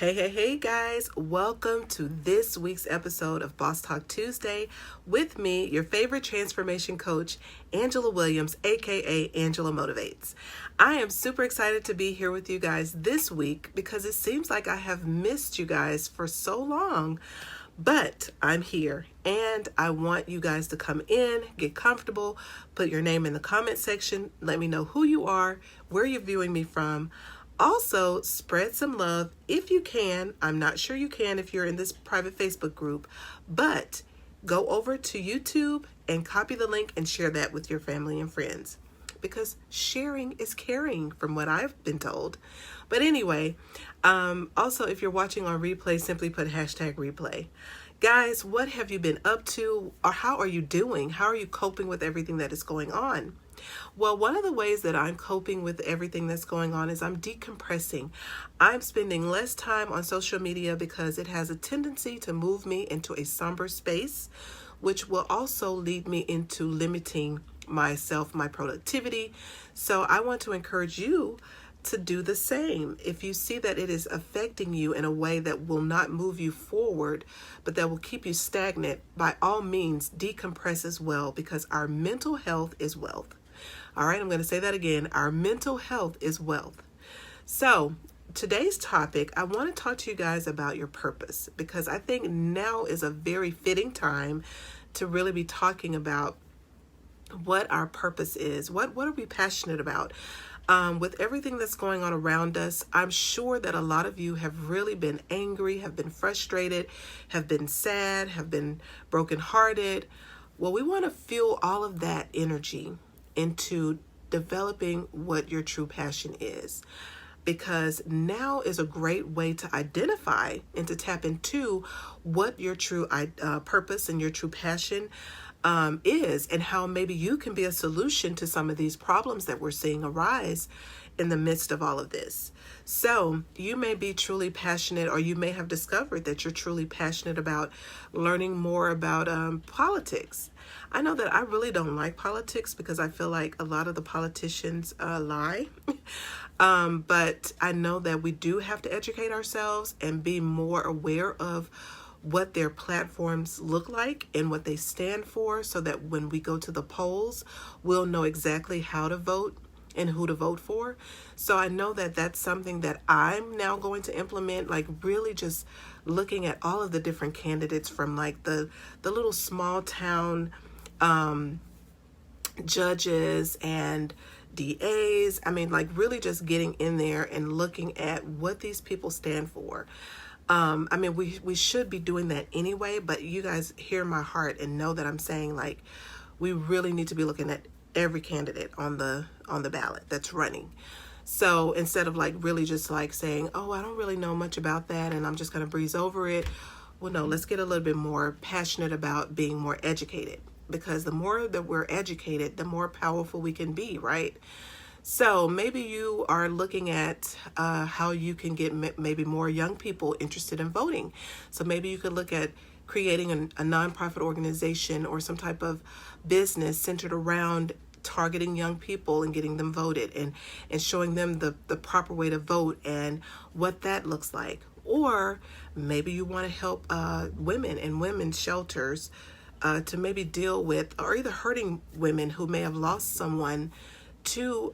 Hey guys, welcome to this week's episode of Boss Talk Tuesday with me, your favorite transformation coach, Angela Williams, aka Angela Motivates. I am super excited to be here with you guys this week because it seems like I have missed you guys for so long. But I'm here and I want you guys to come in, get comfortable, put your name in the comment section, let me know who you are, where you're viewing me from. Also, spread some love if you can. I'm not sure you can if you're in this private Facebook group, but go over to YouTube and copy the link and share that with your family and friends because sharing is caring from what I've been told. But anyway, also if you're watching on replay, simply put hashtag replay. Guys, what have you been up to or how are you doing? How are you coping with everything that is going on? Well, one of the ways that I'm coping with everything that's going on is I'm decompressing. I'm spending less time on social media because it has a tendency to move me into a somber space, which will also lead me into limiting myself, my productivity. So I want to encourage you to do the same. If you see that it is affecting you in a way that will not move you forward, but that will keep you stagnant, by all means, decompress as well because our mental health is wealth. All right, I'm going to say that again. Our mental health is wealth. So today's topic, I want to talk to you guys about your purpose because I think now is a very fitting time to really be talking about what our purpose is. What are we passionate about? With everything that's going on around us, I'm sure that a lot of you have really been angry, have been frustrated, have been sad, have been brokenhearted. Well, we want to fuel all of that energy into developing what your true passion is, because now is a great way to identify and to tap into what your true purpose and your true passion is, and how maybe you can be a solution to some of these problems that we're seeing arise in the midst of all of this. So you may be truly passionate, or you may have discovered that you're truly passionate about learning more about politics. I know that I really don't like politics because I feel like a lot of the politicians lie. But I know that we do have to educate ourselves and be more aware of what their platforms look like and what they stand for, so that when we go to the polls, we'll know exactly how to vote and who to vote for. So I know that that's something that I'm now going to implement, like really just looking at all of the different candidates from like the little small town judges and DAs. I mean, like really just getting in there and looking at what these people stand for. I mean, we should be doing that anyway, but you guys hear my heart and know that I'm saying like we really need to be looking at every candidate on the ballot that's running. So instead of like really just like saying, oh, I don't really know much about that and I'm just going to breeze over it. Well, no, let's get a little bit more passionate about being more educated, because the more that we're educated, the more powerful we can be, right? So maybe you are looking at how you can get maybe more young people interested in voting. So maybe you could look at creating a nonprofit organization or some type of business centered around targeting young people and getting them voted and showing them the proper way to vote and what that looks like. Or maybe you want to help women and women's shelters to maybe deal with, or either hurting women who may have lost someone to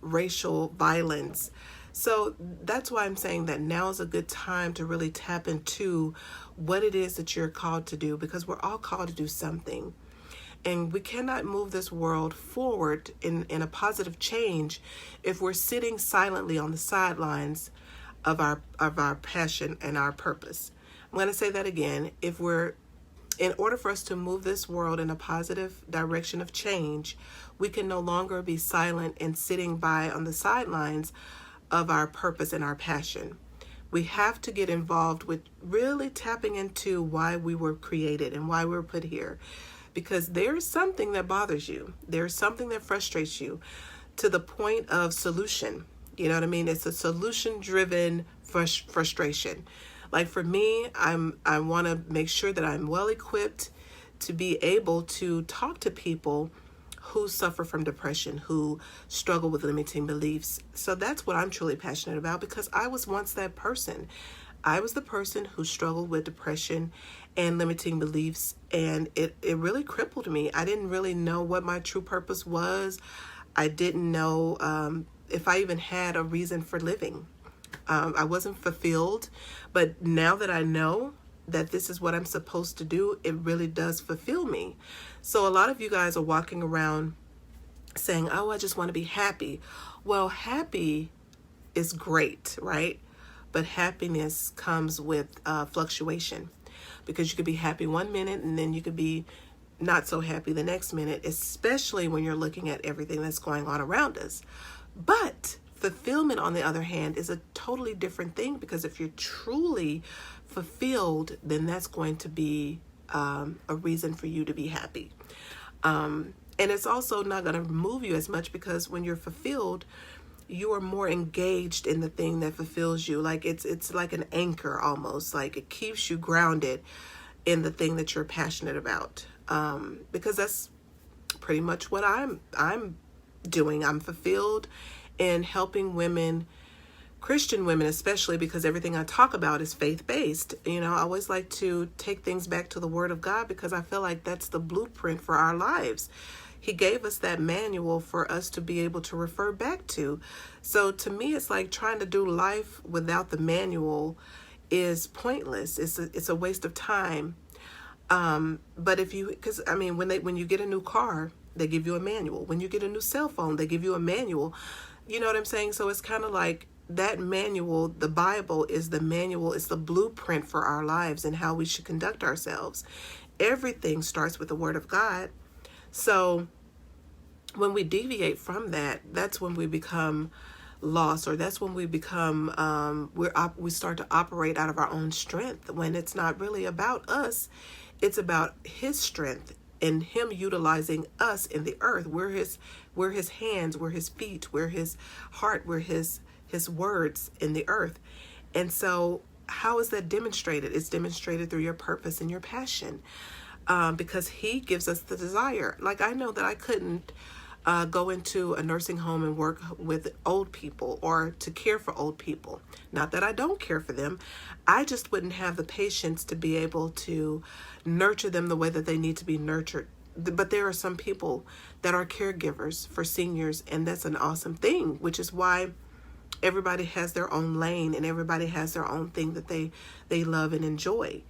racial violence. So that's why I'm saying that now is a good time to really tap into what it is that you're called to do, because we're all called to do something. And we cannot move this world forward in a positive change if we're sitting silently on the sidelines of our passion and our purpose. I'm going to say that again. In order for us to move this world in a positive direction of change, we can no longer be silent and sitting by on the sidelines of our purpose and our passion. We have to get involved with really tapping into why we were created and why we were put here. Because there's something that bothers you. There's something that frustrates you to the point of solution. You know what I mean? It's a solution-driven frustration. Like for me, I want to make sure that I'm well equipped to be able to talk to people who suffer from depression, who struggle with limiting beliefs. So that's what I'm truly passionate about, because I was once that person. I was the person who struggled with depression and limiting beliefs, and it really crippled me. I didn't really know what my true purpose was. I didn't know if I even had a reason for living. I wasn't fulfilled, but now that I know that this is what I'm supposed to do, it really does fulfill me. So a lot of you guys are walking around saying, oh, I just want to be happy. Well, happy is great, right? But happiness comes with fluctuation, because you could be happy one minute and then you could be not so happy the next minute, especially when you're looking at everything that's going on around us. But fulfillment, on the other hand, is a totally different thing, because if you're truly fulfilled, then that's going to be a reason for you to be happy. And it's also not going to move you as much, because when you're fulfilled, you are more engaged in the thing that fulfills you. Like it's like an anchor almost. Like it keeps you grounded in the thing that you're passionate about. Because that's pretty much what I'm doing. I'm fulfilled in helping women, Christian women especially, because everything I talk about is faith-based. I always like to take things back to the Word of God, because I feel like that's the blueprint for our lives. He gave us that manual for us to be able to refer back to. So to me, it's like trying to do life without the manual is pointless. It's a waste of time. But because when you get a new car, they give you a manual. When you get a new cell phone, they give you a manual. You know what I'm saying? So it's kind of like that manual, the Bible is the manual, it's the blueprint for our lives and how we should conduct ourselves. Everything starts with the Word of God. So when we deviate from that, that's when we become lost, or that's when we become, we start to operate out of our own strength, when it's not really about us. It's about His strength and Him utilizing us in the earth. We're His hands, we're His feet, we're His heart, we're His words in the earth. And so how is that demonstrated? It's demonstrated through your purpose and your passion, because He gives us the desire. Like, I know that I couldn't go into a nursing home and work with old people, or to care for old people. Not that I don't care for them. I just wouldn't have the patience to be able to nurture them the way that they need to be nurtured. But there are some people that are caregivers for seniors, and that's an awesome thing, which is why everybody has their own lane and everybody has their own thing that they love and enjoy.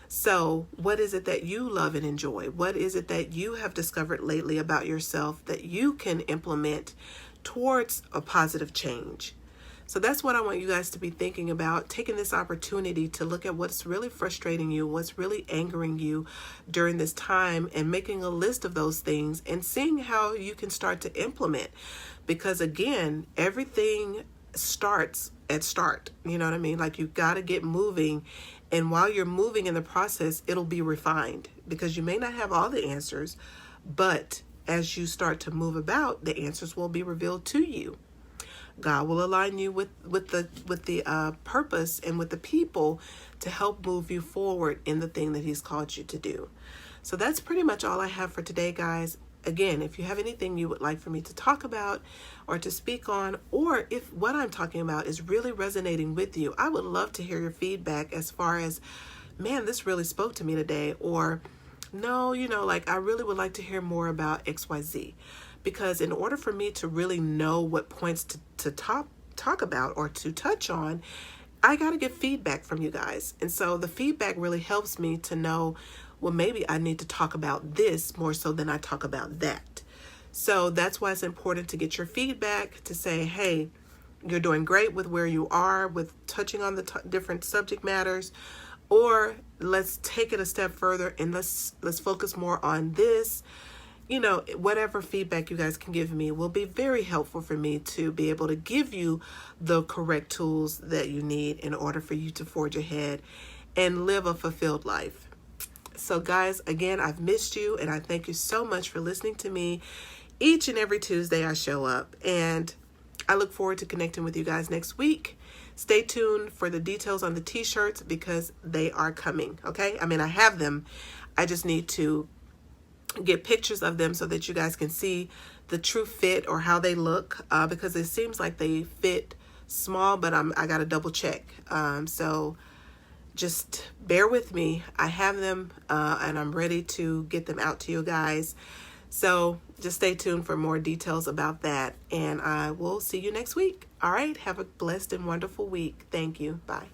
So what is it that you love and enjoy? What is it that you have discovered lately about yourself that you can implement towards a positive change? So that's what I want you guys to be thinking about, taking this opportunity to look at what's really frustrating you, what's really angering you during this time, and making a list of those things and seeing how you can start to implement. Because again, everything starts at start. You know what I mean? Like, you got to get moving. And while you're moving in the process, it'll be refined, because you may not have all the answers, but as you start to move about, the answers will be revealed to you. God will align you with the purpose and with the people to help move you forward in the thing that He's called you to do. So that's pretty much all I have for today, guys. Again, if you have anything you would like for me to talk about or to speak on, or if what I'm talking about is really resonating with you, I would love to hear your feedback as far as, man, this really spoke to me today, or no, like, I really would like to hear more about XYZ. Because in order for me to really know what points to talk about or to touch on, I got to get feedback from you guys. And so the feedback really helps me to know, well, maybe I need to talk about this more so than I talk about that. So that's why it's important to get your feedback, to say, hey, you're doing great with where you are with touching on the different subject matters, or let's take it a step further and let's focus more on this. Whatever feedback you guys can give me will be very helpful for me to be able to give you the correct tools that you need in order for you to forge ahead and live a fulfilled life. So guys, again, I've missed you, and I thank you so much for listening to me. Each and every Tuesday I show up, and I look forward to connecting with you guys next week. Stay tuned for the details on the t-shirts, because they are coming, okay? I have them. I just need to get pictures of them so that you guys can see the true fit or how they look, because it seems like they fit small, but I got to double check. So just bear with me. I have them and I'm ready to get them out to you guys. So just stay tuned for more details about that. And I will see you next week. All right. Have a blessed and wonderful week. Thank you. Bye.